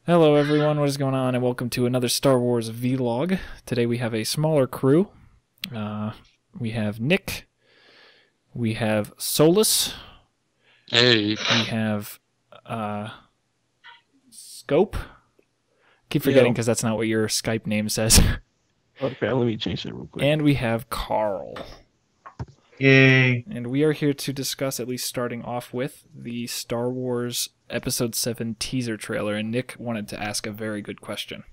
Hello everyone, what is going on, and welcome to another Star Wars vlog. Today we have a smaller crew. We have Nick, we have Solus, Hey. we have Scope. Keep forgetting because that's not what your Skype name says. Okay, let me change that real quick. And we have Carl. Yay. And we are here to discuss, at least starting off with, the Star Wars Episode 7 teaser trailer. And Nick wanted to ask a very good question.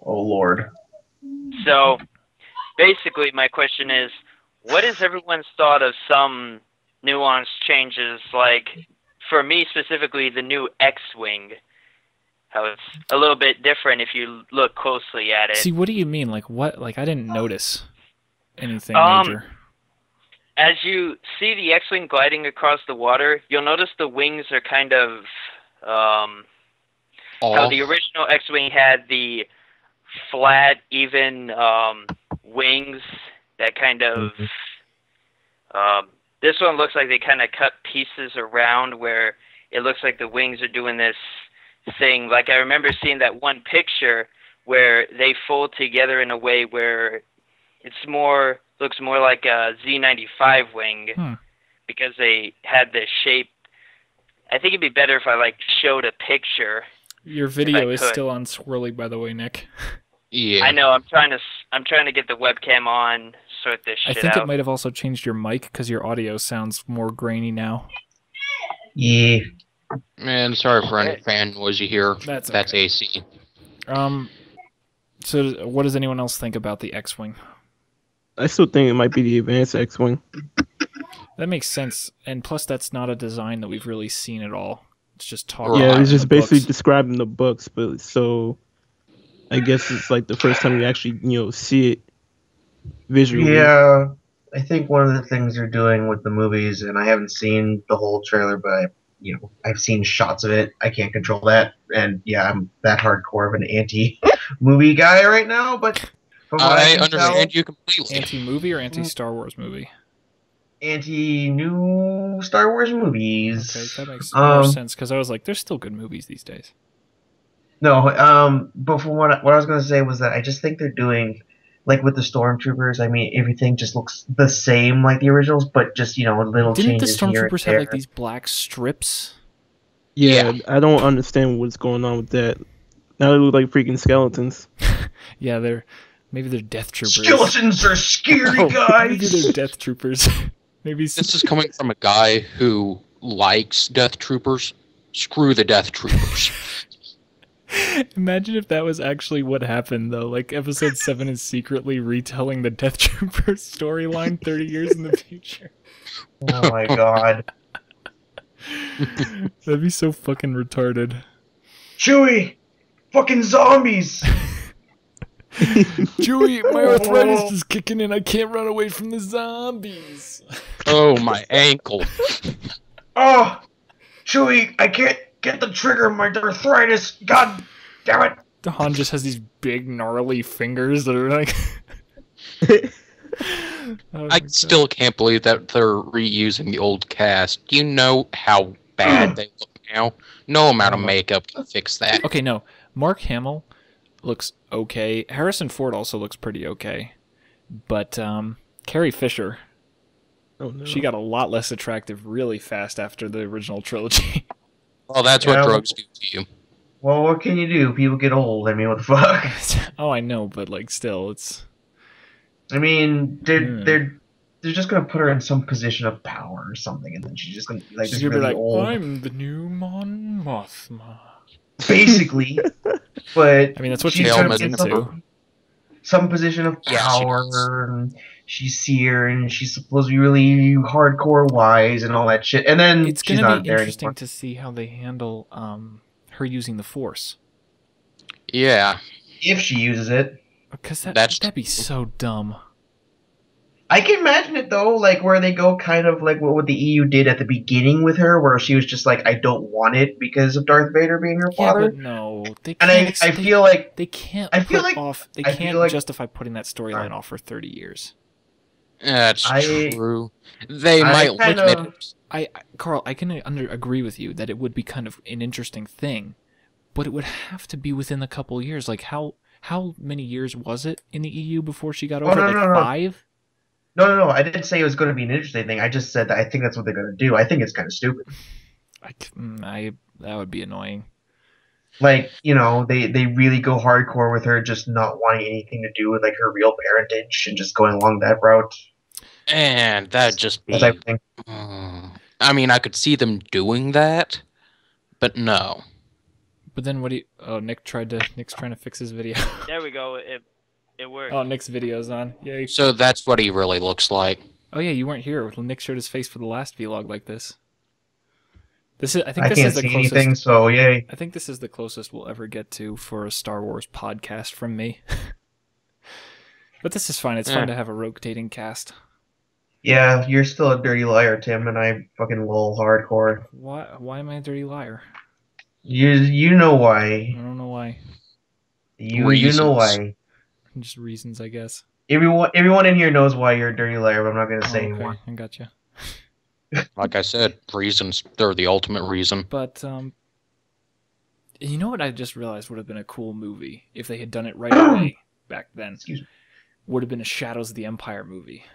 Oh, Lord. So, basically, my question is, what is everyone's thought of some nuanced changes? Like, for me specifically, the new X-Wing. How it's a little bit different if you look closely at it. See, what do you mean? Like, what? Like, I didn't notice anything major. As you see the X-Wing gliding across the water, you'll notice the wings are kind of how the original X-Wing had the flat, even wings that kind of... this one looks like they kind of cut pieces around where it looks like the wings are doing this thing. Like, I remember seeing that one picture where they fold together in a way where it's looks more like a Z95 wing because they had this shape. I think it'd be better if I showed a picture. Your video is still on swirly, by the way, Nick. Yeah. I know. I'm trying to get the webcam on, sort this shit out. I think it might have also changed your mic because your audio sounds more grainy now. Yeah. Man, sorry for any fan noise you hear. That's AC. So what does anyone else think about the X-Wing? I still think it might be the advanced X-Wing. That makes sense, and plus that's not a design that we've really seen at all. It's just talking. Yeah, it's just basically describing the books, but so I guess it's like the first time you actually see it visually. Yeah, I think one of the things they're doing with the movies, and I haven't seen the whole trailer, but I've seen shots of it. I can't control that, and yeah, I'm that hardcore of an anti-movie guy right now. But I understand you completely. Anti-movie or anti-Star Wars movie? Anti-new Star Wars movies. Okay, that makes more sense because I was like, there's still good movies these days. No, but from what I was going to say was that I just think they're doing, like with the Stormtroopers, I mean, everything just looks the same like the originals, but just, little changes Didn't the here and Stormtroopers have like these black strips? Yeah, I don't understand what's going on with that. Now they look like freaking skeletons. Yeah, maybe they're Death Troopers. Skeletons are scary, guys! Maybe they're Death Troopers. Maybe this is coming from a guy who likes Death Troopers. Screw the Death Troopers. Imagine if that was actually what happened, though. Like, Episode 7 is secretly retelling the Death Troopers storyline 30 years in the future. Oh my god. That'd be so fucking retarded. Chewie! Fucking zombies! Chewie, my arthritis is kicking in. I can't run away from the zombies. Oh, my ankle. Oh! Chewie, I can't get the trigger, my arthritis. God damn it. Han just has these big gnarly fingers that are like... I still can't believe that they're reusing the old cast. Do you know how bad they look now? No amount of makeup can fix that. Okay, no. Mark Hamill looks okay. Harrison Ford also looks pretty okay. But Carrie Fisher, she got a lot less attractive really fast after the original trilogy. Well, that's what drugs do to you. Well, what can you do? People get old. I mean, what the fuck? Oh, I know, but still, it's... I mean, they're just gonna put her in some position of power or something, and then she's just gonna she's gonna be like, old. I'm the new Mon Mothma. Basically, but I mean that's what she's gonna get into. Some position of power, and she's seer, and she's supposed to be really hardcore wise and all that shit. And then it's gonna be interesting to see how they handle her using the Force. Yeah, if she uses it. Because that'd be so dumb. I can imagine it though, like where they go kind of like what the EU did at the beginning with her, where she was just like, I don't want it because of Darth Vader being her father. But no, they can't. And I feel like they can't. They I can't justify putting that storyline off for 30 years. That's true. They might limit it. Carl, I can agree with you that it would be kind of an interesting thing, But it would have to be within a couple years. Like, how many years was it in the EU before she got over it? No. 5? No. I didn't say it was going to be an interesting thing. I just said that I think that's what they're going to do. I think it's kind of stupid. That would be annoying. Like, they really go hardcore with her just not wanting anything to do with, like, her real parentage and just going along that route. And that'd just be... That type of thing. I mean, I could see them doing that, but no. But then what do you... Oh, Nick's trying to fix his video. There we go. It worked. Oh, Nick's video's on. Yay. So that's what he really looks like. Oh yeah, you weren't here. Nick showed his face for the last vlog like this. I think I this can't is the see closest. anything, so yay. I think this is the closest we'll ever get to for a Star Wars podcast from me. But this is fine. It's fun to have a rotating cast. Yeah, you're still a dirty liar, Tim, and I fucking lol hardcore. Why am I a dirty liar? You know I why. don't know why. You know why. Just reasons, I guess. Everyone in here knows why you're a dirty liar, but I'm not gonna say anymore. I gotcha. Like I said, reasons. They're the ultimate reason. But, you know what I just realized would have been a cool movie if they had done it right away back then? Excuse me. Would have been a Shadows of the Empire movie.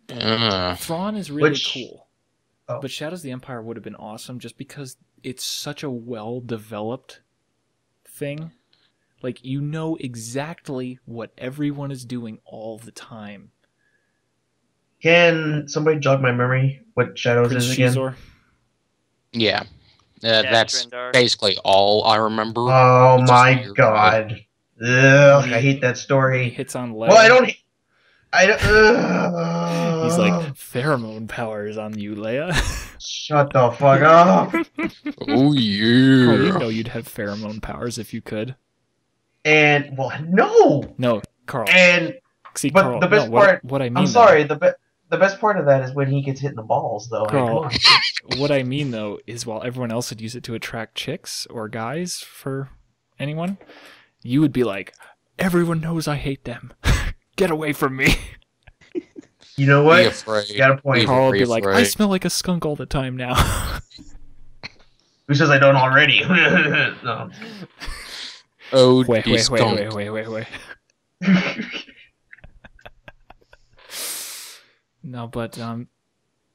Uh, Thrawn is really cool. Oh. But Shadows of the Empire would have been awesome just because it's such a well-developed thing. Like, you know exactly what everyone is doing all the time. Can somebody jog my memory? What Shadows Prince is again? Shizor. yeah. That's basically all I remember. Oh It's my just weird, god. Ugh, I hate that He story. hits on Leia. Well, I don't. He's like, pheromone powers on you, Leia. Shut the fuck up. Oh, yeah. Carl, you know you'd have pheromone powers if you could. And, well, no. No, Carl. And, See, but Carl, the best no, part. what I mean, I'm sorry. The best part of that is when he gets hit in the balls, though. Carl, what I mean, though, is while everyone else would use it to attract chicks or guys for anyone, you would be like, everyone knows I hate them. Get away from me. You know what? Be afraid. You got a point. Carl would be like, afraid. I smell like a skunk all the time now. Who says I don't already? No. Oh, wait. No, but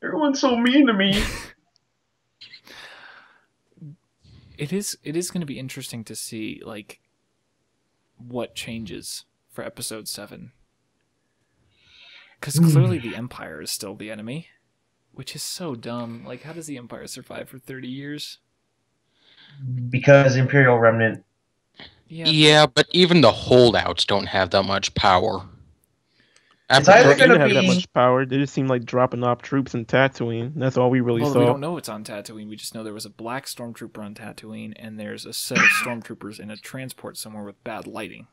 Everyone's so mean to me. it is going to be interesting to see like what changes for episode 7. Because clearly the Empire is still the enemy, which is so dumb. Like, how does the Empire survive for 30 years? Because Imperial Remnant. Yeah, but even the holdouts don't have that much power. It's either They didn't gonna have that be. much power. They just seemed like dropping off troops in Tatooine. That's all we really Well, saw. we don't know it's on Tatooine. We just know there was a black stormtrooper on Tatooine, and there's a set of stormtroopers in a transport somewhere with bad lighting.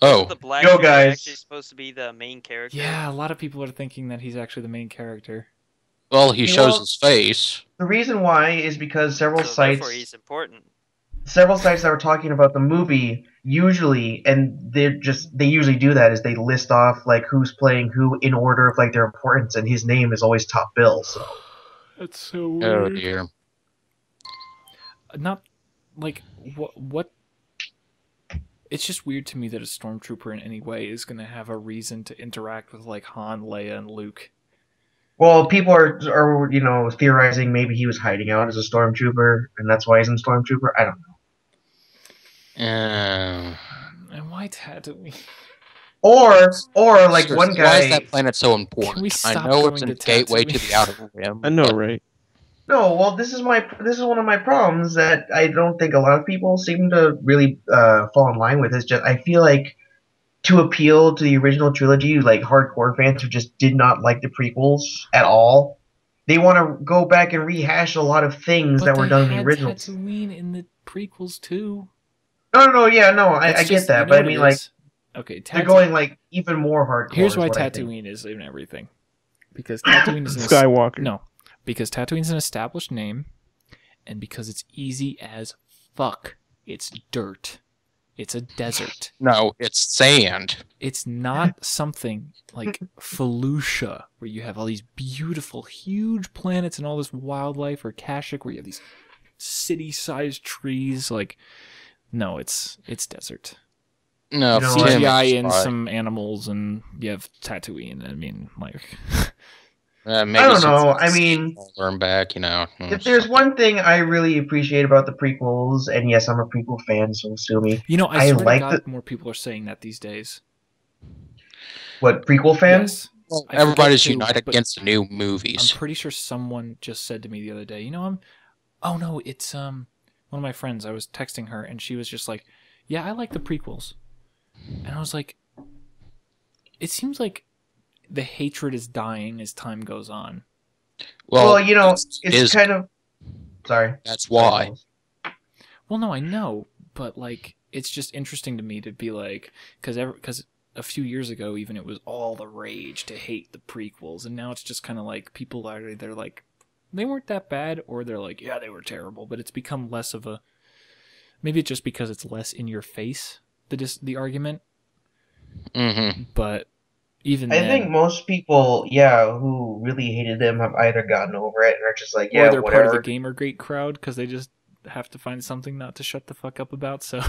Oh, The black Yo, guy guys. actually supposed to be the main character. Yeah, a lot of people are thinking that he's actually the main character. well, he shows Well- his face. The reason why is because several So sites. therefore he's important. Several sites that were talking about the movie usually, and they usually do that, is they list off like who's playing who in order of like their importance, and his name is always top bill. So That's so Oh weird. dear. Not like what. It's just weird to me that a stormtrooper in any way is going to have a reason to interact with like Han, Leia, and Luke. well, people are theorizing maybe he was hiding out as a stormtrooper, and that's why he's in stormtrooper. I don't know. And why Tatooine? Or like Seriously, one guy. Why is that planet so important? Can we I stop know it's going a to gateway Tatooine? to the outer rim. I know, but right? No, well, this is one of my problems that I don't think a lot of people seem to really fall in line with. Is just I feel like to appeal to the original trilogy, like hardcore fans who just did not like the prequels at all, they want to go back and rehash a lot of things that were done in the originals. Tatooine in the prequels too. No, I It's get just- that, you know but I what mean, it like is? Okay, they're going like even more hardcore. Here's is why what I think. Tatooine is in everything. Because Tatooine is Skywalker. No, because Tatooine's an established name, and because it's easy as fuck. It's dirt. It's a desert. No, it's sand. It's not something like Felucia, where you have all these beautiful, huge planets and all this wildlife, or Kashyyyk, where you have these city-sized trees. Like, no, it's desert. No, You know, CGI Tim, and some animals, and you have Tatooine. I mean, like, maybe I don't some know. I mean, learn back, if there's one thing I really appreciate about the prequels, and yes, I'm a prequel fan, so sue me. you know, I I swear like to God, the more people are saying that these days. what prequel fan? Yes. Well, I forget everybody's who, united but against the new I'm movies. pretty sure someone just said to me the other day, oh no, it's one of my friends. I was texting her and she was just like, "Yeah, I like the prequels." And I was like, it seems like the hatred is dying as time goes on. Well, is- kind of. Sorry. That's why. Well, no, I know, but like it's just interesting to me to be like, because a few years ago even it was all the rage to hate the prequels, and now it's just kind of like people are either like they weren't that bad, or they're like, yeah, they were terrible. But it's become less of a, maybe it's just because it's less in your face, the argument. Mm-hmm. But even I then, think most people, who really hated them have either gotten over it and are just like, or they're whatever. part of the Gamergate crowd because they just have to find something not to shut the fuck up about. So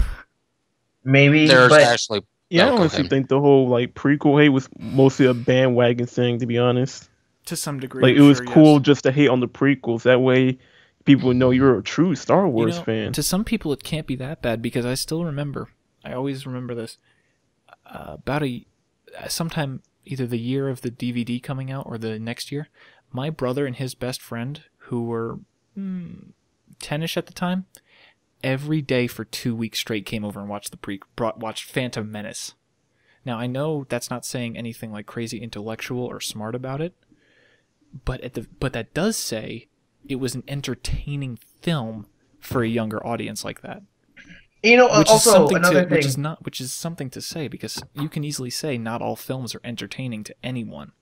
Maybe, There's but actually. Yeah, I go honestly ahead. think the whole like prequel hate was mostly a bandwagon thing, to be honest. to some degree, Like I'm it was sure, cool yes. just to hate on the prequels. That way, people know you're a true Star Wars fan. To some people, it can't be that bad because I still remember. I always remember this. Sometime either the year of the DVD coming out or the next year, my brother and his best friend, who were 10ish at the time, every day for 2 weeks straight came over and watched watched Phantom Menace. Now I know that's not saying anything like crazy intellectual or smart about it, but that does say it was an entertaining film for a younger audience like that. Which also is another thing. which is something to say, because you can easily say not all films are entertaining to anyone.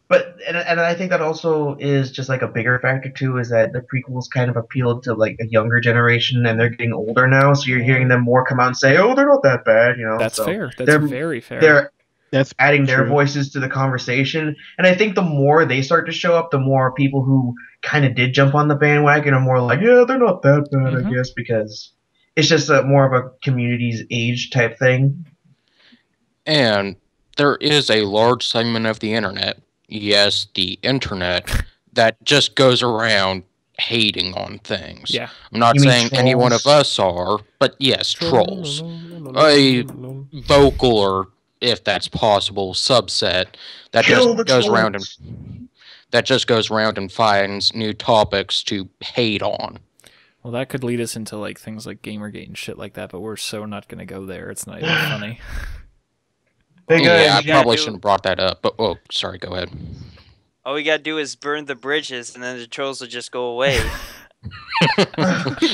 But and I think that also is just like a bigger factor too, is that the prequels kind of appealed to like a younger generation, and they're getting older now, so you're hearing them more come out and say, "Oh, they're not that bad," That's so fair. That's they're, very fair. They're That's adding their true. voices to the conversation, and I think the more they start to show up, the more people who kind of did jump on the bandwagon are more like, "Yeah, they're not that bad," I guess, because it's just more of a community's age type thing. And there is a large segment of the internet, yes, the internet, that just goes around hating on things. Yeah. I'm not You mean saying any one of trolls? us are, but yes, trolls. A vocal, or if that's possible, subset that Kill the just goes around trolls. and finds new topics to hate on. Well, that could lead us into like things like Gamergate and shit like that, but we're so not going to go there. It's not even funny. Because Yeah, I you probably do- shouldn't have brought that up, but sorry, go ahead. All we gotta do is burn the bridges, and then the trolls will just go away.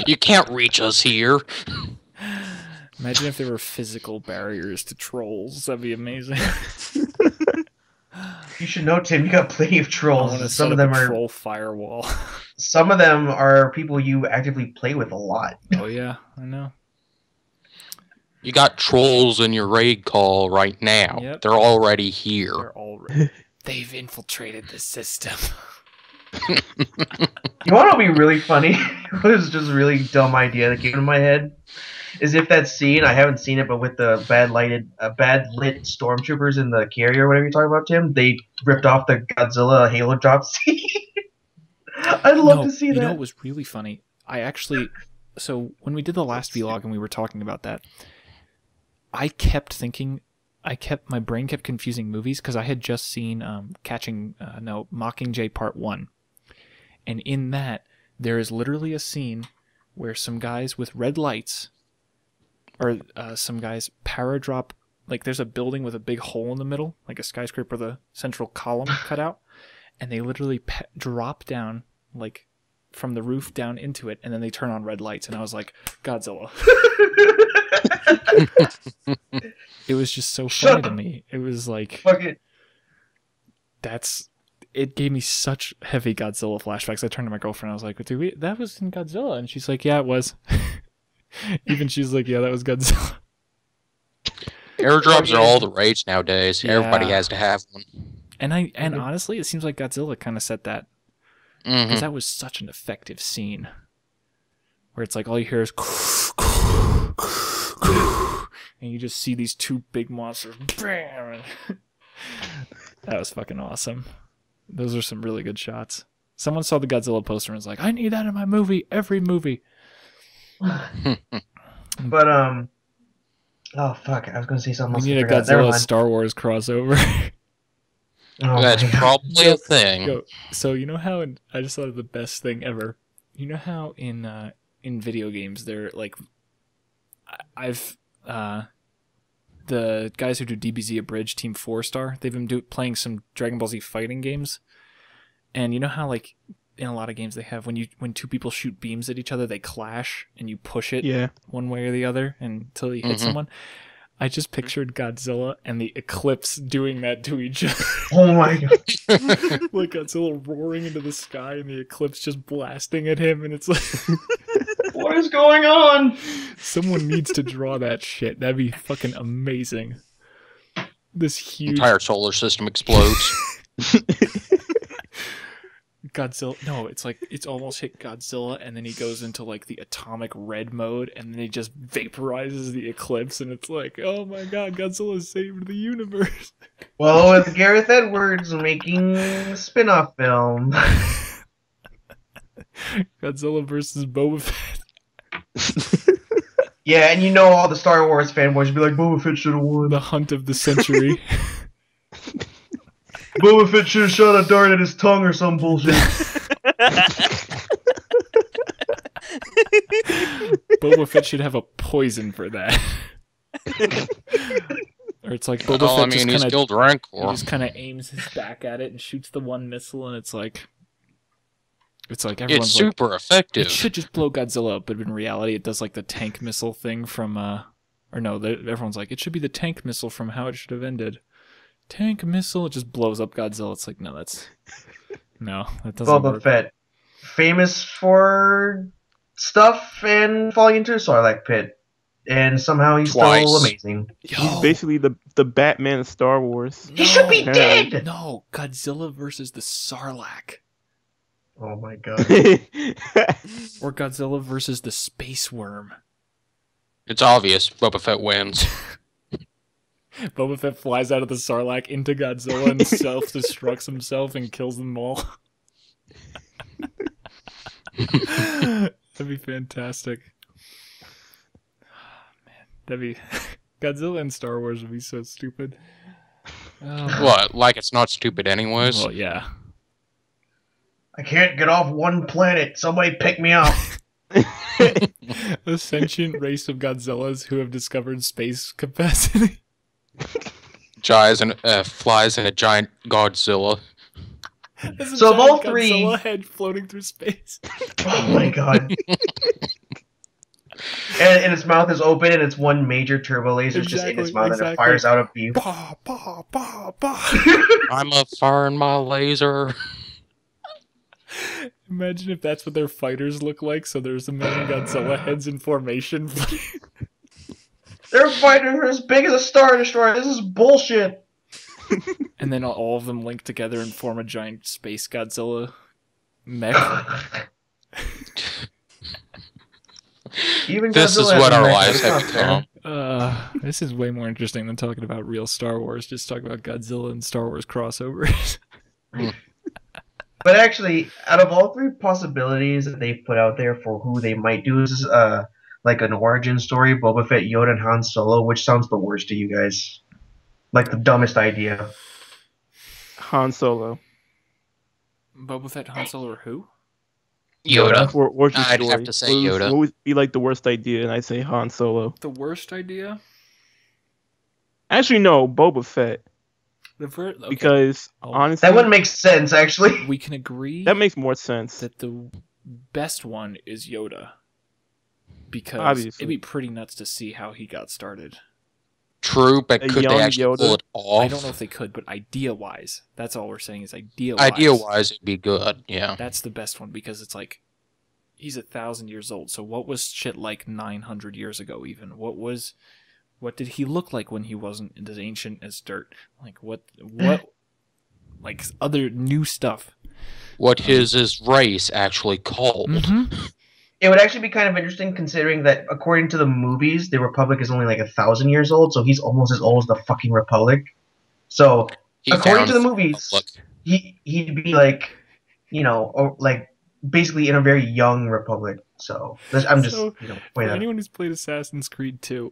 You can't reach us here. Imagine if there were physical barriers to trolls. That'd be amazing. you should know, Tim, you got plenty of I trolls. want to Some set of up them a are troll firewall. some of them are people you actively play with a lot. Oh yeah, I know. You got trolls in your raid call right now. Yep. They're already here. They're already. They've infiltrated the system. You want to be really funny? It was just a really dumb idea that came into my head. Is if that scene, I haven't seen it, but with the bad lit stormtroopers in the carrier, whatever you're talking about, Tim, they ripped off the Godzilla Halo drop scene. I'd love to see that. You know what was really funny? So when we did the last vlog and we were talking about that, my brain kept confusing movies because I had just seen Mockingjay Part 1. And in that, there is literally a scene where some guys with red lights, or some guys paradrop, like there's a building with a big hole in the middle, like a skyscraper, the central column cut out, and they literally drop down, like from the roof down into it, and then they turn on red lights, and I was like, Godzilla. It was just so funny to me. It was like, Fuck it. it gave me such heavy Godzilla flashbacks. I turned to my girlfriend, I was like, that was in Godzilla, and she's like, yeah, it was. Even she's like, yeah, that was Godzilla. Airdrops are all the rage nowadays. Yeah. Everybody has to have one. And honestly, it seems like Godzilla kind of set that. Because Mm-hmm. that was such an effective scene. Where it's like all you hear is... and you just see these two big monsters. That was fucking awesome. Those are some really good shots. Someone saw the Godzilla poster and was like, I need that in my movie. Every movie. But oh fuck! I was gonna say something We else. need I a forgot. Never Godzilla mind. Star Wars crossover. Oh That's my God. probably a thing. Yo, so you know how I just thought of the best thing ever. You know how in video games they're like, I've the guys who do DBZ Abridged Team 4-Star, they've been playing some Dragon Ball Z fighting games, and you know how like in a lot of games they have when two people shoot beams at each other, they clash and you push it one way or the other until you hit someone. I just pictured Godzilla and the Eclipse doing that to each other. Oh my God! Like Godzilla roaring into the sky and the Eclipse just blasting at him, and it's like, What is going on? someone needs to draw that shit. That'd be fucking amazing. This huge Entire solar system explodes. Godzilla. No, it's like it's almost hit Godzilla, and then he goes into like the atomic red mode, and then he just vaporizes the Eclipse, and it's like, oh my god, Godzilla saved the universe. Well, with Gareth Edwards making a spin-off film. Godzilla versus Boba Fett. Yeah, and you know all the Star Wars fanboys would be like, Boba Fett should have won. The hunt of the century. Boba Fett should have shot a dart at his tongue or some bullshit. Boba Fett should have a poison for that. Or it's like Boba Well, Fett I mean, he's just killed Rancor. kind of aims his back at it and shoots the one missile, and it's like It's everyone's super like, effective. it should just blow Godzilla up, but in reality, it does like the tank missile thing from or no, everyone's like, it should be the tank missile from How It Should Have Ended. Tank missile, it just blows up Godzilla. It's like, no, that doesn't Boba work. Fett, famous for stuff and falling into a Sarlacc pit, and somehow he's still Twice. amazing. He's basically the Batman of Star Wars. He should be dead. No, Godzilla versus the Sarlacc. Oh my god. Or Godzilla versus the space worm. It's obvious. Boba Fett wins. Boba Fett flies out of the Sarlacc into Godzilla and self-destructs himself and kills them all. That'd be fantastic. Man, that'd be... Godzilla and Star Wars would be so stupid. What? Like it's not stupid anyways? Well, yeah. I can't get off one planet. Somebody pick me up. A sentient race of Godzillas who have discovered space capacity. Flies in a giant Godzilla. There's a So of giant all three- Godzilla head floating through space. Oh my god. And its mouth is open, and it's one major turbo laser just in its mouth, and it fires out a beam. Bah, bah, bah, bah. I'm a firing my laser. Imagine if that's what their fighters look like. So there's a million Godzilla heads in formation. Their fighters are as big as a Star Destroyer. This is bullshit. And then all of them link together and form a giant space Godzilla mech. Even This is Godzilla what has a our mech. lives It's have not fair. become. This is way more interesting than talking about real Star Wars. Just talk about Godzilla and Star Wars crossovers. But actually, out of all three possibilities that they put out there for who they might do, is like an origin story, Boba Fett, Yoda, and Han Solo. Which sounds the worst to you guys? Like the dumbest idea. Han Solo. Boba Fett, Han Solo, or who? Yoda. Origin I'd story. have to say What Yoda. would be like the worst idea? And I say Han Solo. The worst idea? Actually, no, Boba Fett. Okay. Because honestly, That wouldn't make sense, actually. We can agree that makes more sense. that the best one is Yoda. Because Obviously. it'd be pretty nuts to see how he got started. True, but A could young they actually Yoda? pull it off? I don't know if they could, but idea-wise, that's all we're saying is idea-wise. Idea-wise, it'd be good. Yeah. That's the best one because it's like he's 1,000 years old. So what was shit like 900 years ago? Even what did he look like when he wasn't as ancient as dirt? Like what like other new stuff. What his race actually called. Mm-hmm. It would actually be kind of interesting considering that according to the movies, the Republic is only like 1,000 years old, so he's almost as old as the fucking Republic. So according to the movies, he'd be like, like basically in a very young Republic. So I'm just for anyone who's played Assassin's Creed 2,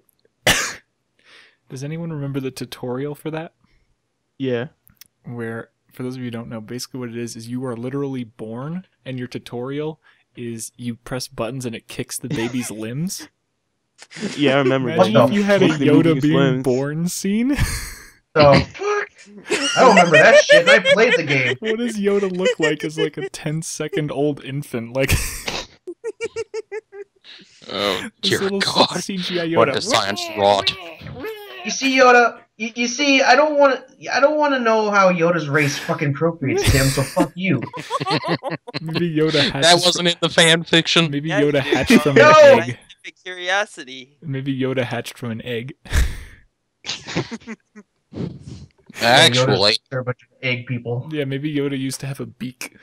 does anyone remember the tutorial for that? Yeah. Where, for those of you who don't know, basically what it is you are literally born, and your tutorial is you press buttons and it kicks the baby's limbs. Yeah, I remember. Imagine if you had a Yoda being born scene. Oh, fuck. I don't remember that shit. I played the game. What does Yoda look like as like a 10-second-old infant? Like, oh dear little God! CGI Yoda. What a science wrought. You see, Yoda. You see, I don't want to know how Yoda's race fucking procreates him. So fuck you. Maybe Yoda hatched. That wasn't in the fan fiction. Maybe Yoda hatched from an egg. Curiosity. Maybe Yoda hatched from an egg. Actually, they're a bunch of egg people. Yeah, maybe Yoda used to have a beak.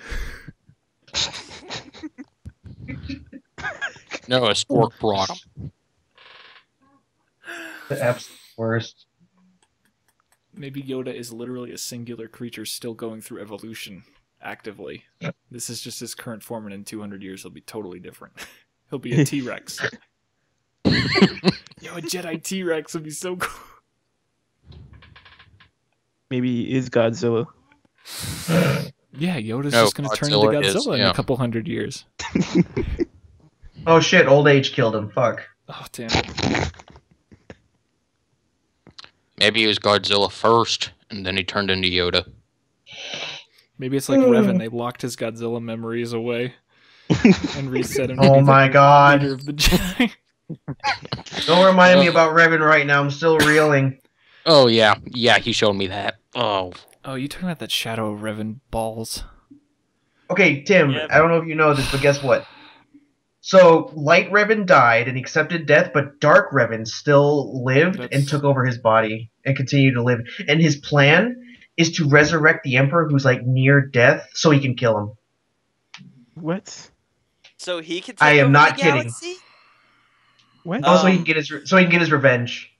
no, a spork brought him. The absolute worst. Maybe Yoda is literally a singular creature still going through evolution actively. This is just his current form, and in 200 years he'll be totally different. He'll be a T-Rex. Yo, a Jedi T-Rex would be so cool. Maybe he is Godzilla. Yeah, Yoda's just going to turn into Godzilla in a couple hundred years. Oh shit, old age killed him. Fuck. Oh, damn it. Maybe he was Godzilla first, and then he turned into Yoda. Maybe it's like Revan. They locked his Godzilla memories away and reset him. Oh my God. Leader of the Jedi. Don't remind me about Revan right now. I'm still reeling. Oh yeah, he showed me that. Oh, you talking about that Shadow of Revan balls? Okay, Tim. Yeah. I don't know if you know this, but guess what? So, Light Revan died and accepted death, but Dark Revan still lived and took over his body and continued to live. And his plan is to resurrect the Emperor who's, like, near death so he can kill him. What? So he can take I am over not the kidding. galaxy? What? Oh, so he can get his revenge.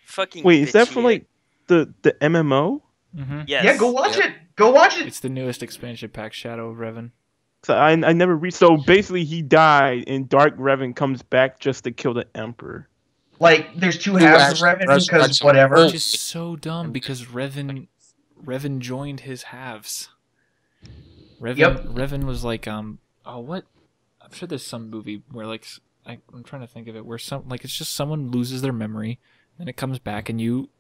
Fucking Wait, is that bitchy. from, like, the MMO? Mm-hmm. Yes. Yeah, go watch it. Go watch it. It's the newest expansion pack, Shadow of Revan. So I never read. So basically, he died, and Dark Revan comes back just to kill the Emperor. Like, there's two halves of Revan because whatever. Which is so dumb because Revan joined his halves. Revan was like what? I'm sure there's some movie where like I'm trying to think of it where it's just someone loses their memory, and it comes back, and you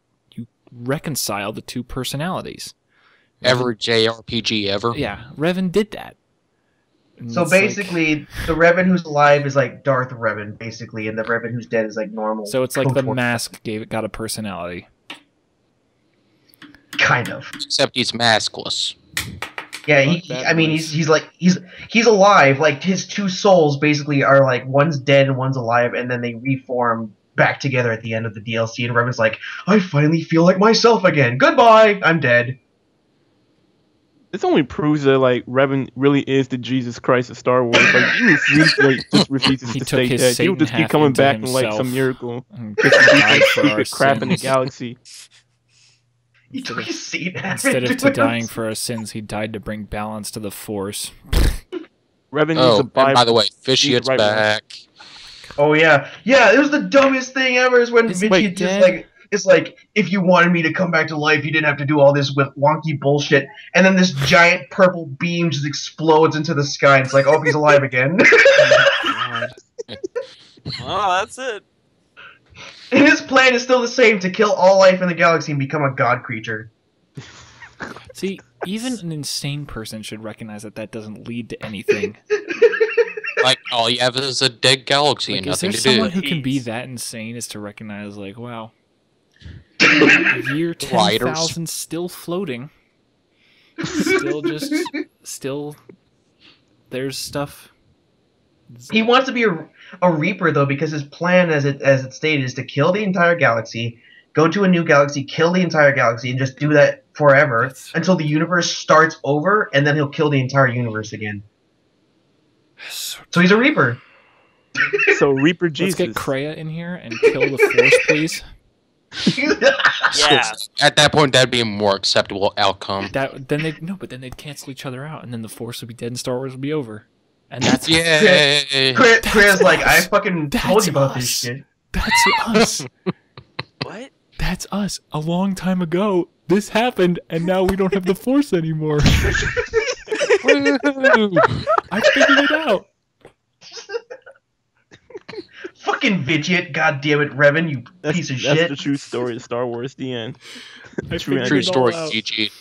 reconcile the two personalities. Every JRPG ever. Yeah, Revan did that. And so basically, the Revan who's alive is like Darth Revan, basically, and the Revan who's dead is like normal. So it's like the mask got a personality. Kind of. Except he's maskless. Yeah, he's alive. Like his two souls basically are like one's dead and one's alive, and then they reform back together at the end of the DLC. And Revan's like, I finally feel like myself again. Goodbye, I'm dead. This only proves that like Revan really is the Jesus Christ of Star Wars. Like he refuses to stay dead. He'll just keep coming back in like some miracle. Just crap in the galaxy. He took his seat instead of dying for our sins, he died to bring balance to the Force. Revan needs a Bible. By the way, Vitiat's back. Oh yeah, it was the dumbest thing ever. Is when Vitiat just like. It's like, if you wanted me to come back to life, you didn't have to do all this with wonky bullshit. And then this giant purple beam just explodes into the sky. And it's like, oh, he's alive again. Oh, that's it. And his plan is still the same, to kill all life in the galaxy and become a god creature. See, even an insane person should recognize that doesn't lead to anything. Like, all you have is a dead galaxy and nothing to do. Is there someone who can be that insane as to recognize, like, wow, year 10,000 still floating. Still there's stuff He wants to be a Reaper though, because his plan, as it stated, is to kill the entire galaxy, go to a new galaxy, kill the entire galaxy, and just do that forever until the universe starts over, and then he'll kill the entire universe again. So he's a Reaper. So Reaper Jesus. Let's get Kreia in here and kill the Force, please. Yeah. At that point, that'd be a more acceptable outcome. But then they'd cancel each other out, and then the Force would be dead, and Star Wars would be over. And that's Krea's like, I fucking told you about this shit. That's us. What? That's us. A long time ago, this happened, and now we don't have the Force anymore. I figured it out. Fucking Vidget, goddamn it, Revan, you piece of shit. That's the true story of Star Wars, the end. True story, GG.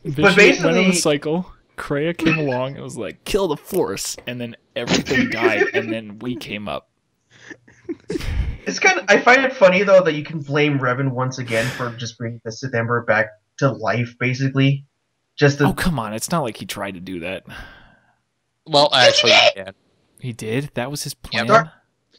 But basically, went on a cycle. Kreia came along and was like, kill the Force, and then everything died, and then we came up. It's I find it funny, though, that you can blame Revan once again for just bringing the Sith Emperor back to life, basically. Oh, come on, it's not like he tried to do that. Well, actually, he did. He did? That was his plan? Yep.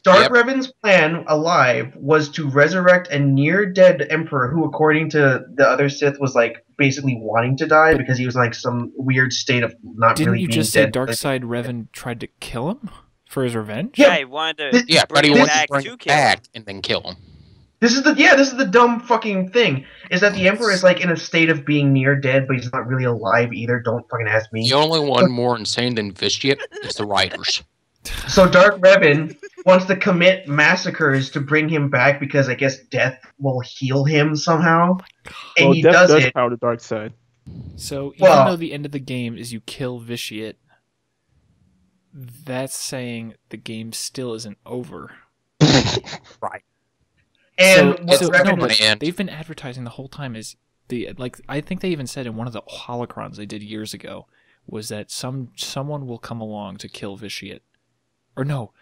Dark Revan's plan, alive, was to resurrect a near-dead Emperor who, according to the other Sith, was, like, basically wanting to die because he was, like, some weird state of not really being dead. Didn't you just say Darkseid Revan tried to kill him for his revenge? Yeah, he wanted to but he bring him wanted to back bring to him kill him. back and then kill him. This is the dumb fucking thing, is that the Emperor is, like, in a state of being near dead, but he's not really alive either. Don't fucking ask me. The only one more insane than Vitiate is the writers. So Dark Revan wants to commit massacres to bring him back because I guess death will heal him somehow. And he death does it. power the dark side. So even though the end of the game is you kill Vitiate, that's saying the game still isn't over. Right. And they've been advertising the whole time I think they even said in one of the holocrons they did years ago was that someone will come along to kill Vitiate. Or no.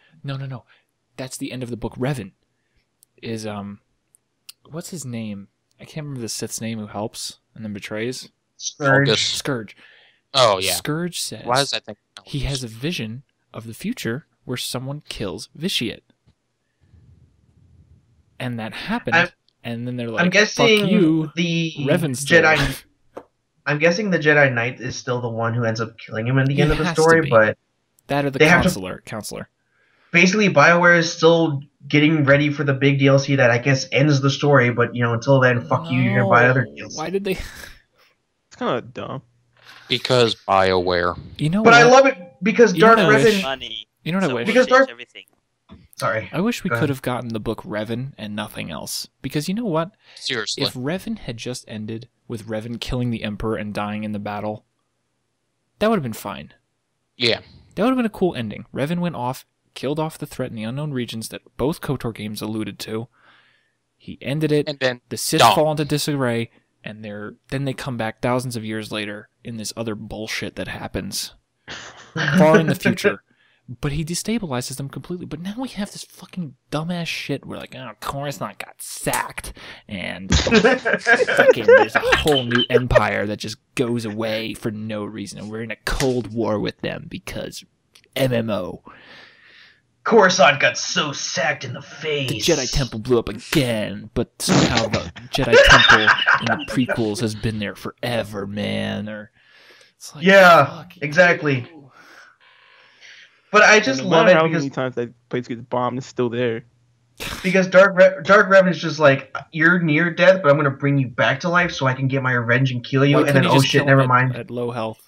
That's the end of the book. Revan is what's his name? I can't remember the Sith's name who helps and then betrays. Scourge. Oh yeah. Scourge says why does that think he has a vision of the future where someone kills Vitiate. And that happened, and then they're like, I'm guessing fuck you, the Revan's Jedi. I'm guessing the Jedi Knight is still the one who ends up killing him in the end of the story, but that or the counselor. Basically, BioWare is still getting ready for the big DLC that I guess ends the story, but until then, fuck you, you're gonna buy other DLC. Why did they? It's kind of dumb. Because BioWare. But I love it because Dark Revan. Money. You know what I wish? Because Dark. Everything. Sorry. I wish we could have gotten the book Revan and nothing else. Because you know what? Seriously. If Revan had just ended with Revan killing the Emperor and dying in the battle, that would have been fine. Yeah. That would have been a cool ending. Revan went off, killed off the threat in the unknown regions that both KOTOR games alluded to. He ended it, and then the Sith fall into disarray, and then they come back thousands of years later in this other bullshit that happens far in the future. But he destabilizes them completely. But now we have this fucking dumbass shit where, like, Coruscant got sacked, and fucking there's a whole new empire that just goes away for no reason, and we're in a cold war with them because MMO. Coruscant got so sacked in the face. The Jedi Temple blew up again, but somehow the Jedi Temple in the prequels has been there forever, man. Or it's like, yeah, exactly. But I just love it how because many times that place gets bombed, it's still there. Because Dark Revan is just like, you're near death, but I'm going to bring you back to life so I can get my revenge and kill you. And then, oh shit, never mind. At low health.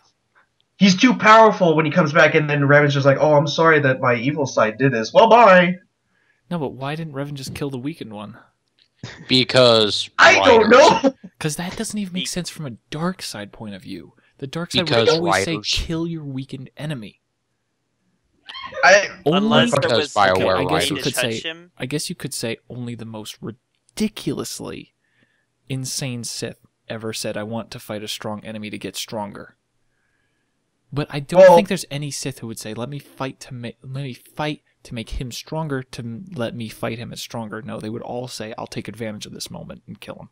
He's too powerful when he comes back, and then Revan's just like, oh, I'm sorry that my evil side did this. Well, bye. No, but why didn't Revan just kill the weakened one? Because I don't know. Because that doesn't even make sense from a dark side point of view. The dark side would always say, kill your weakened enemy. Unless there was BioWare I guess you could say only the most ridiculously insane Sith ever said, I want to fight a strong enemy to get stronger. But I don't think there's any Sith who would say, let me fight to make him stronger, to let me fight him as stronger. No, they would all say, I'll take advantage of this moment and kill him.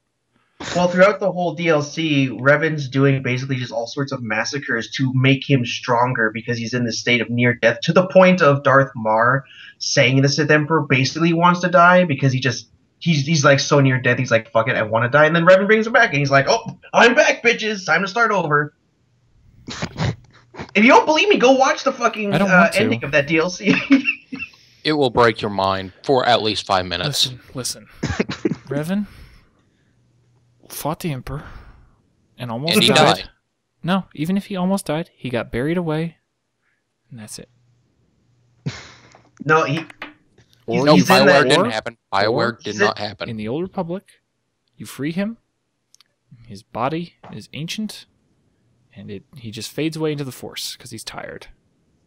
Well, throughout the whole DLC, Revan's doing basically just all sorts of massacres to make him stronger because he's in this state of near death, to the point of Darth Mar saying the Sith Emperor basically wants to die because he's like so near death, he's like, fuck it, I want to die. And then Revan brings him back and he's like, oh, I'm back, bitches, time to start over. If you don't believe me, go watch the fucking ending of that DLC. It will break your mind for at least 5 minutes. Listen. Revan fought the Emperor and almost died. No, even if he almost died, he got buried away, and that's it. No, he's BioWare didn't happen. BioWare did not happen. In the Old Republic, you free him, his body is ancient, and he just fades away into the Force because he's tired.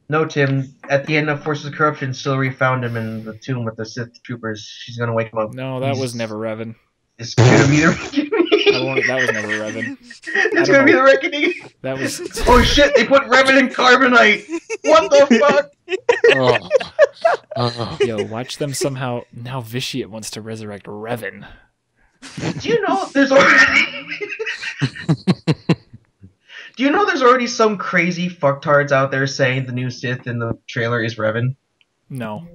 No, Tim. At the end of Forces of Corruption, Sillery found him in the tomb with the Sith troopers. She's gonna wake him up. No, that was never Revan. It's gonna be the reckoning. That was never Revan. It's gonna be the reckoning. That was. Oh shit! They put Revan in carbonite. What the fuck? Yo, watch them somehow. Now Vitiate wants to resurrect Revan. Do you know there's already? Do you know there's already some crazy fucktards out there saying the new Sith in the trailer is Revan? No.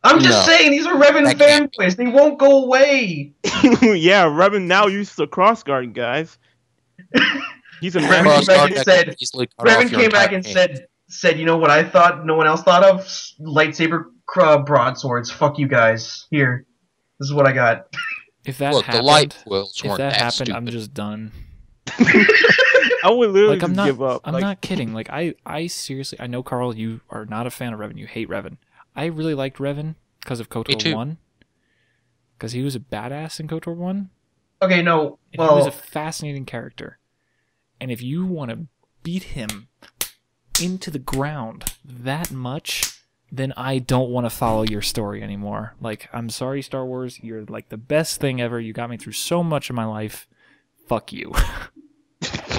I'm just saying, these are Revan fanboys. They won't go away. Yeah, Revan now uses a crossguard, guys. He's a Revan came back and said, you know what I thought no one else thought of? Lightsaber broadswords. Fuck you guys. Here. This is what I got. If that happened, I'm just done. I would literally just give up. I'm not kidding. Like I seriously, I know, Carl, you are not a fan of Revan. You hate Revan. I really liked Revan because of KOTOR 1. Because he was a badass in KOTOR 1. Okay, no. Well, he was a fascinating character. And if you want to beat him into the ground that much, then I don't want to follow your story anymore. Like, I'm sorry, Star Wars. You're like the best thing ever. You got me through so much of my life. Fuck you.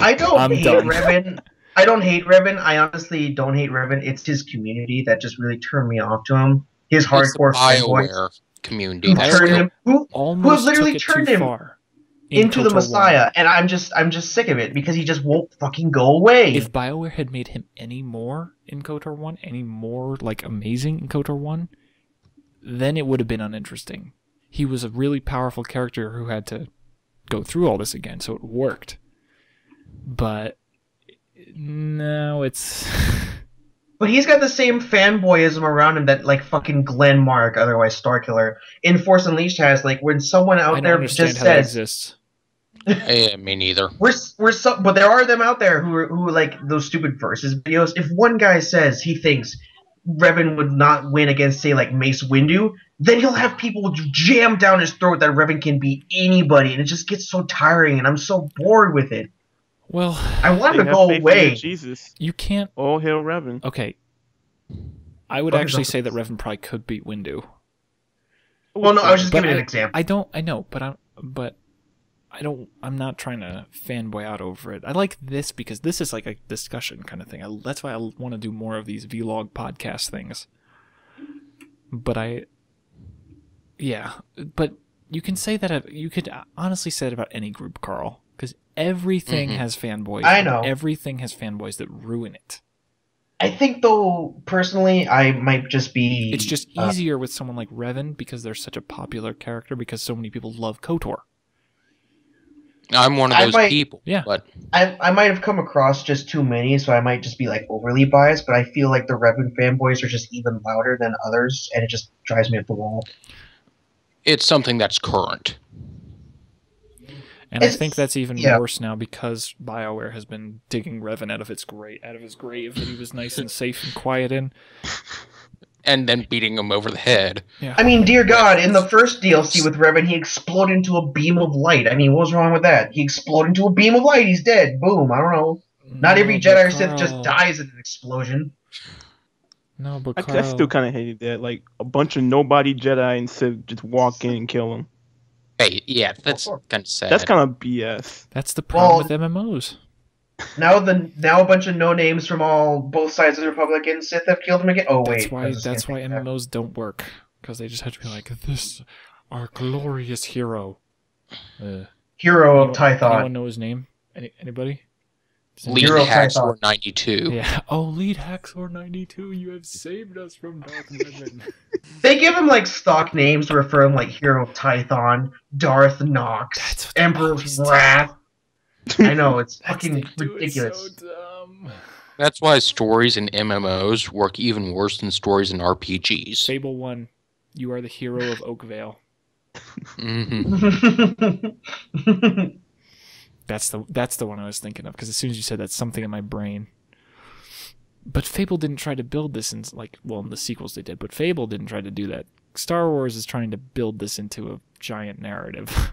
I don't hate Revan. I don't hate Revan. I honestly don't hate Revan. It's his community that just really turned me off to him. His hardcore BioWare community. Who have literally turned him into the Messiah, and I'm just sick of it because he just won't fucking go away. If BioWare had made him any more in KOTOR 1, any more like amazing in KOTOR 1, then it would have been uninteresting. He was a really powerful character who had to go through all this again, so it worked. But no, it's. But he's got the same fanboyism around him that like fucking Glenn Mark, otherwise Starkiller, in Force Unleashed has. Like when someone out there just says, Yeah, me neither. But there are them out there who like those stupid versus videos. If one guy says he thinks Revan would not win against, say, like Mace Windu, then he'll have people jam down his throat that Revan can beat anybody, and it just gets so tiring, and I'm so bored with it. Well, I want to go away. Jesus, you can't. All hail Revan. Okay, I would actually say that Revan probably could beat Windu. Well, no, I was just giving an example. I know, I'm not trying to fanboy out over it. I like this because this is like a discussion kind of thing. That's why I want to do more of these vlog podcast things. But you can say that. You could honestly say it about any group, Carl, because everything has fanboys. I know. Everything has fanboys that ruin it. I think, though, personally, I might just be... It's just easier with someone like Revan because they're such a popular character because so many people love KOTOR. I'm one of those people. Yeah. But I might have come across just too many, so I might just be like overly biased, but I feel like the Revan fanboys are just even louder than others, and it just drives me up the wall. It's something that's current. And I think that's even worse now because BioWare has been digging Revan out of his grave that he was nice and safe and quiet in. And then beating him over the head. Yeah. I mean, dear God, in the first DLC with Revan, he exploded into a beam of light. I mean, what was wrong with that? He exploded into a beam of light. He's dead. Boom. I don't know. Not every Jedi or Sith just dies in an explosion. No, but I still kind of hated that. Like, a bunch of nobody Jedi and Sith just walk in and kill him. Hey, yeah, that's kind of sad. That's kind of BS. That's the problem with MMOs. Now a bunch of no-names from both sides of the Republic and Sith have killed him again. Oh, wait. That's why MMOs don't work. Because they just have to be like, this, our glorious hero. Hero of Tython. Anyone know his name? Anybody? Lead Haxor 92. Yeah. Oh, Lead Haxor 92, you have saved us from Darth Revan. They give him like stock names to refer him like Hero of Tython, Darth Nox, Emperor's Wrath. I know, it's fucking ridiculous. It's so dumb. That's why stories in MMOs work even worse than stories in RPGs. Fable 1, you are the hero of Oakvale. Mm-hmm. That's the one I was thinking of, because as soon as you said that's something in my brain. But Fable didn't try to build this in the sequels they did, but Fable didn't try to do that. Star Wars is trying to build this into a giant narrative.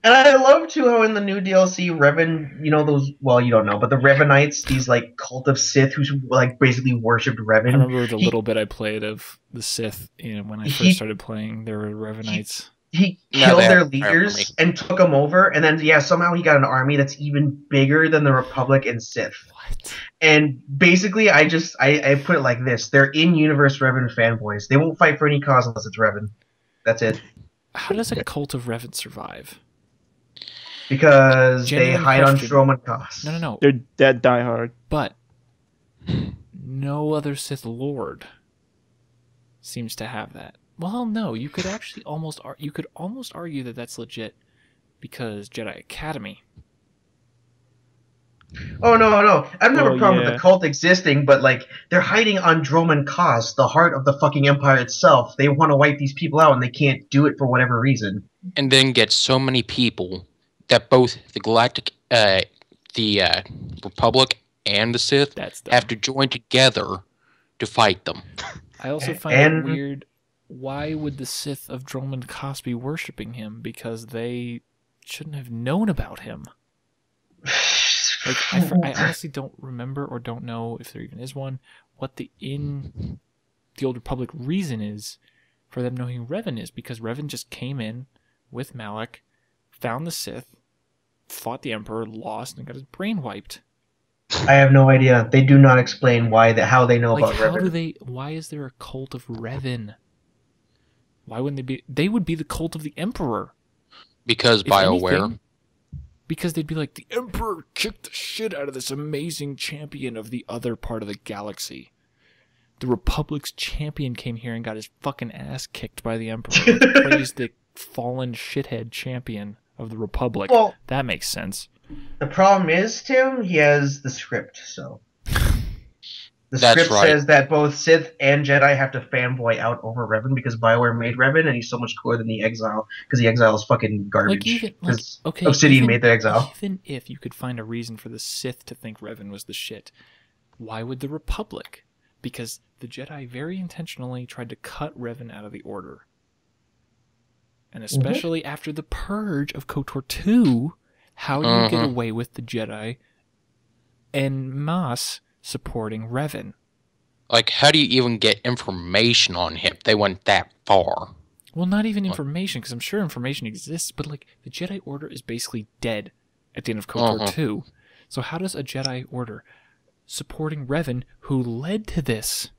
And I love too how in the new DLC, Revan, you know those, well, you don't know, but the Revanites, these like cult of Sith who's like basically worshipped Revan. I remember the little bit I played of the Sith, when I first started playing, there were Revanites. He killed their leaders and took them over, and then somehow he got an army that's even bigger than the Republic and Sith. What? And basically, I put it like this: they're in-universe Revan fanboys. They won't fight for any cause unless it's Revan. That's it. How does a cult of Revan survive? Because they hide on Strowman Cos. No. They're dead diehard. But no other Sith Lord seems to have that. Well, no, you could actually almost argue that that's legit because Jedi Academy. Oh no! I don't have a problem with the cult existing, but like they're hiding on Droman Kos, the heart of the fucking Empire itself. They want to wipe these people out, and they can't do it for whatever reason. And then get so many people that both the Galactic, the Republic, and the Sith have to join together to fight them. I also find it weird. Why would the Sith of Droman Kos be worshipping him? Because they shouldn't have known about him. Like, I honestly don't remember or don't know if there even is one, what the Old Republic reason is for them knowing who Revan is, because Revan just came in with Malak, found the Sith, fought the Emperor, lost, and got his brain wiped. I have no idea. They do not explain how they know about Revan. Why is there a cult of Revan? Why wouldn't they be? They would be the cult of the Emperor. Because BioWare. Because they'd be like, the Emperor kicked the shit out of this amazing champion of the other part of the galaxy. The Republic's champion came here and got his fucking ass kicked by the Emperor. Praised the fallen shithead champion of the Republic. Well, that makes sense. The problem is, Tim, he has the script, so... The script says that both Sith and Jedi have to fanboy out over Revan because BioWare made Revan and he's so much cooler than the Exile because the Exile is fucking garbage. Obsidian made the Exile. Even if you could find a reason for the Sith to think Revan was the shit, why would the Republic? Because the Jedi very intentionally tried to cut Revan out of the Order. And especially after the purge of KOTOR 2, how do you get away with the Jedi en masse supporting Revan? Like, how do you even get information on him? They went that far. Well, not even information, because I'm sure information exists, but like the Jedi Order is basically dead at the end of KOTOR 2. So how does a Jedi Order supporting Revan, who led to this,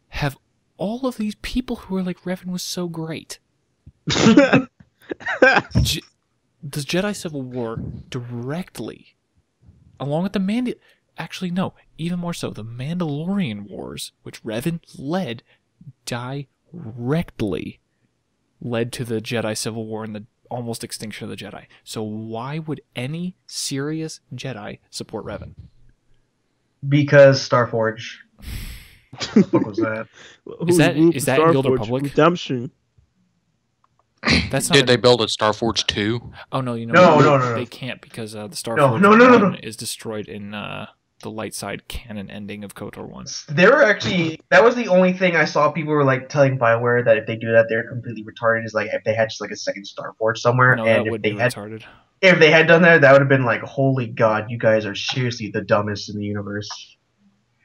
have all of these people who are like, Revan was so great? The Jedi Civil War directly, along with the actually, no, even more so, the Mandalorian Wars, which Revan led, directly led to the Jedi Civil War and the almost extinction of the Jedi. So why would any serious Jedi support Revan? Because Starforge. What the fuck was that? Is that in the Old Republic? Redemption. Did they build a Starforge 2? Oh no, no. They can't because the Starforge is destroyed in the light side canon ending of KOTOR 1. That was the only thing I saw people were like telling BioWare that if they do that they're completely retarded, is like if they had just like a second Starforge somewhere. No, and that would be retarded. If they had done that, that would have been like, holy god, you guys are seriously the dumbest in the universe.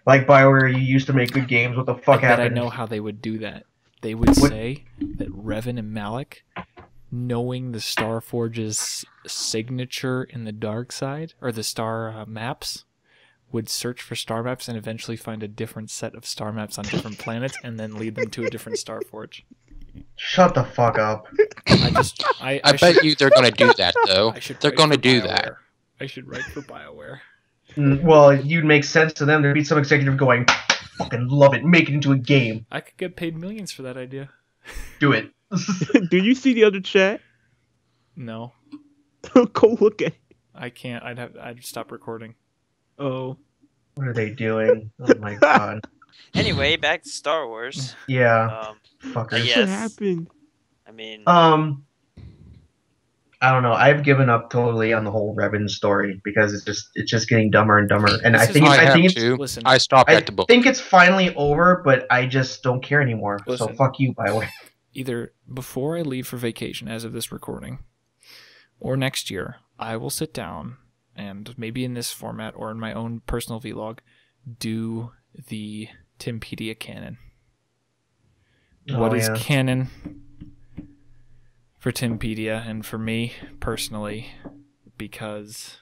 Like BioWare, you used to make good games, what the fuck happened? I know how they would do that. They would say that Revan and Malak, knowing the Starforge's signature in the dark side, or the star maps, would search for star maps and eventually find a different set of star maps on different planets and then lead them to a different Starforge. Shut the fuck up. I bet you they're going to do that, though. They're going to do that. I should write for BioWare. Well, you'd make sense to them. There'd be some executive going, fucking love it, make it into a game. I could get paid millions for that idea. Do it. Do you see the other chat? No. Go look at it. I can't. I'd stop recording. Oh. What are they doing? Oh my god. Anyway, back to Star Wars. Yeah. Fuckers. Yes. What happened? I mean, I don't know. I've given up totally on the whole Revan story because it's just getting dumber and dumber. And I think I stopped at the book. I think it's finally over, but I just don't care anymore. Listen, so fuck you, BioWare. Either before I leave for vacation, as of this recording, or next year, I will sit down and maybe in this format or in my own personal vlog, do the Timpedia canon. What is canon for Timpedia and for me personally, because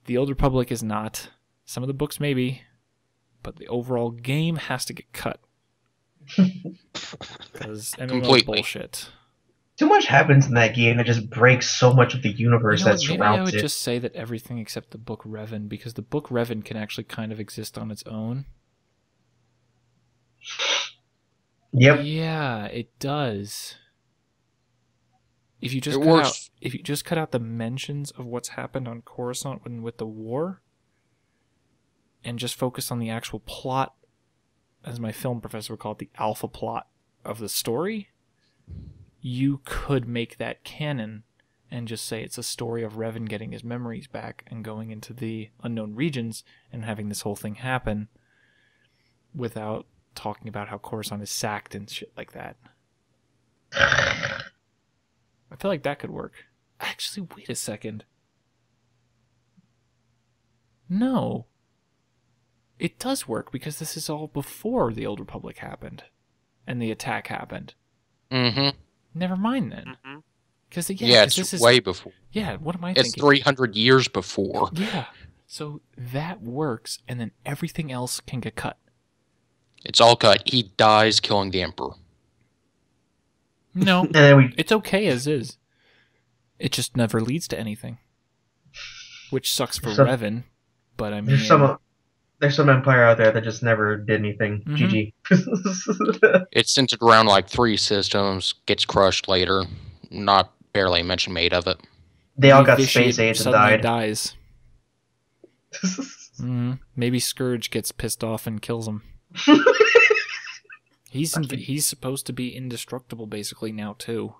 the Old Republic is not. Some of the books maybe, but the overall game has to get cut. Because MMO bullshit. Too much happens in that game that just breaks so much of the universe that surrounds it. Maybe I would just say that everything except the book Revan, because the book Revan can actually kind of exist on its own. Yep. Yeah, it does. If you just cut out the mentions of what's happened on Coruscant with the war, and just focus on the actual plot, as my film professor would call it, the alpha plot of the story, you could make that canon and just say it's a story of Revan getting his memories back and going into the unknown regions and having this whole thing happen without talking about how Coruscant is sacked and shit like that. I feel like that could work. Actually, wait a second. No. It does work because this is all before the Old Republic happened and the attack happened. Mm-hmm. Never mind then. Because it's way before. Yeah, what am I thinking? It's 300 years before. Yeah. So that works, and then everything else can get cut. It's all cut. He dies killing the Emperor. No, it's okay as is. It just never leads to anything. Which sucks for Revan, but I mean... There's some Empire out there that just never did anything. GG. It's centered around like 3 systems, gets crushed later. Not barely a mention made of it. They all got space age and died. Dies. Maybe Scourge gets pissed off and kills him. He's supposed to be indestructible basically now too.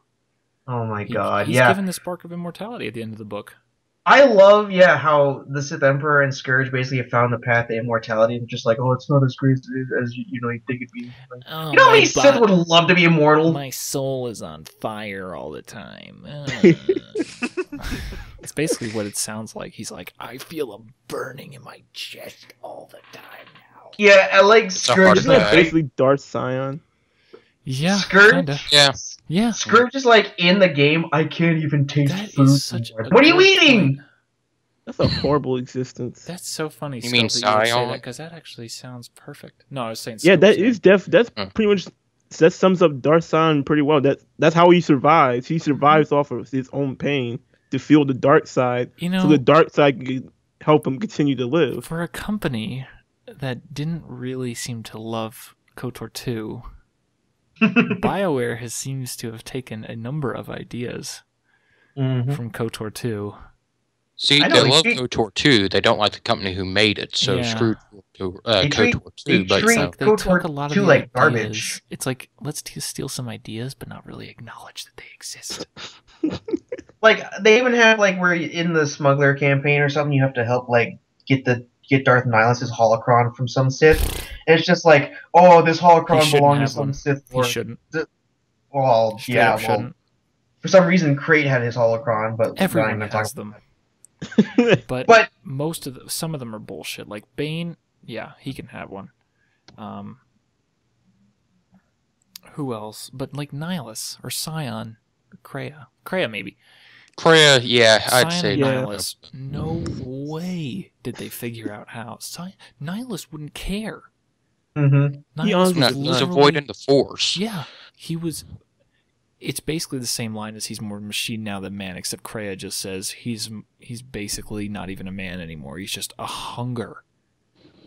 Oh my god, he's given the spark of immortality at the end of the book. I love, how the Sith Emperor and Scourge basically have found the path to immortality, and just like, oh, it's not as great as you think it'd be. Like, you know how many Sith would love to be immortal? My soul is on fire all the time. It's basically what it sounds like. He's like, I feel a burning in my chest all the time now. Yeah, I like Scourge. Isn't that basically Darth Sion? Yeah, Scourge. Kinda. Yeah. Scourge is like in the game. I can't even taste food. What are you eating? Point. That's a horrible existence. That's so funny. You mean Sion? Because that actually sounds perfect. No, I was saying. Yeah, that is that's pretty much that sums up Darth Sion pretty well. That's how he survives. He survives off of his own pain to feel the dark side. So the dark side can help him continue to live. For a company that didn't really seem to love KOTOR 2. BioWare seems to have taken a number of ideas from KOTOR 2. See, they love KOTOR 2. They don't like the company who made it, so screw KOTOR 2. But they took a lot of the like garbage. It's like, let's steal some ideas, but not really acknowledge that they exist. Like, they even have, like, where in the smuggler campaign or something, you have to help, like, get Darth Nihilus' holocron from some Sith. And it's just like, oh, this holocron belongs to some Sith. He shouldn't. Well, shouldn't. For some reason, Crate had his holocron, but everyone has them. but some of them are bullshit. Like Bane, yeah, he can have one. Who else? But like Nihilus or Sion or Kreia maybe. Kreia, yeah, I'd say Nihilus. No way did they figure out how. Nihilus wouldn't care. Mm-hmm. He's avoiding the Force. Yeah, It's basically the same line as he's more machine now than man, except Kreia just says he's basically not even a man anymore. He's just a hunger.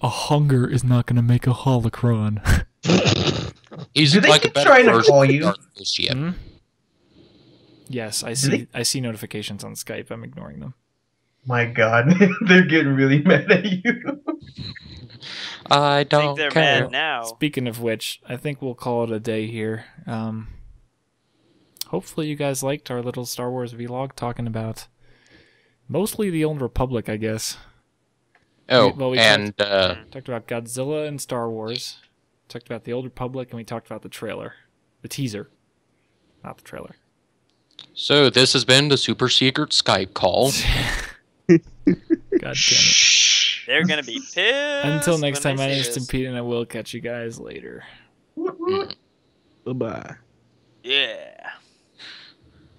A hunger is not going to make a holocron. He's do like they keep trying to call you? Hmm? Yes, I see notifications on Skype. I'm ignoring them. My God, they're getting really mad at you. I don't think they're care. mad now. Speaking of which, I think we'll call it a day here. Hopefully you guys liked our little Star Wars vlog talking about mostly the Old Republic, I guess. Oh, we talked about Godzilla and Star Wars, talked about the Old Republic, and we talked about the trailer. The teaser. Not the trailer. So this has been the super secret Skype call. God damn it. They're going to be pissed. Until next time, my name is Timpedia, and I will catch you guys later. Bye-bye. Yeah.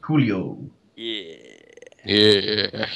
Coolio. Yeah. Yeah.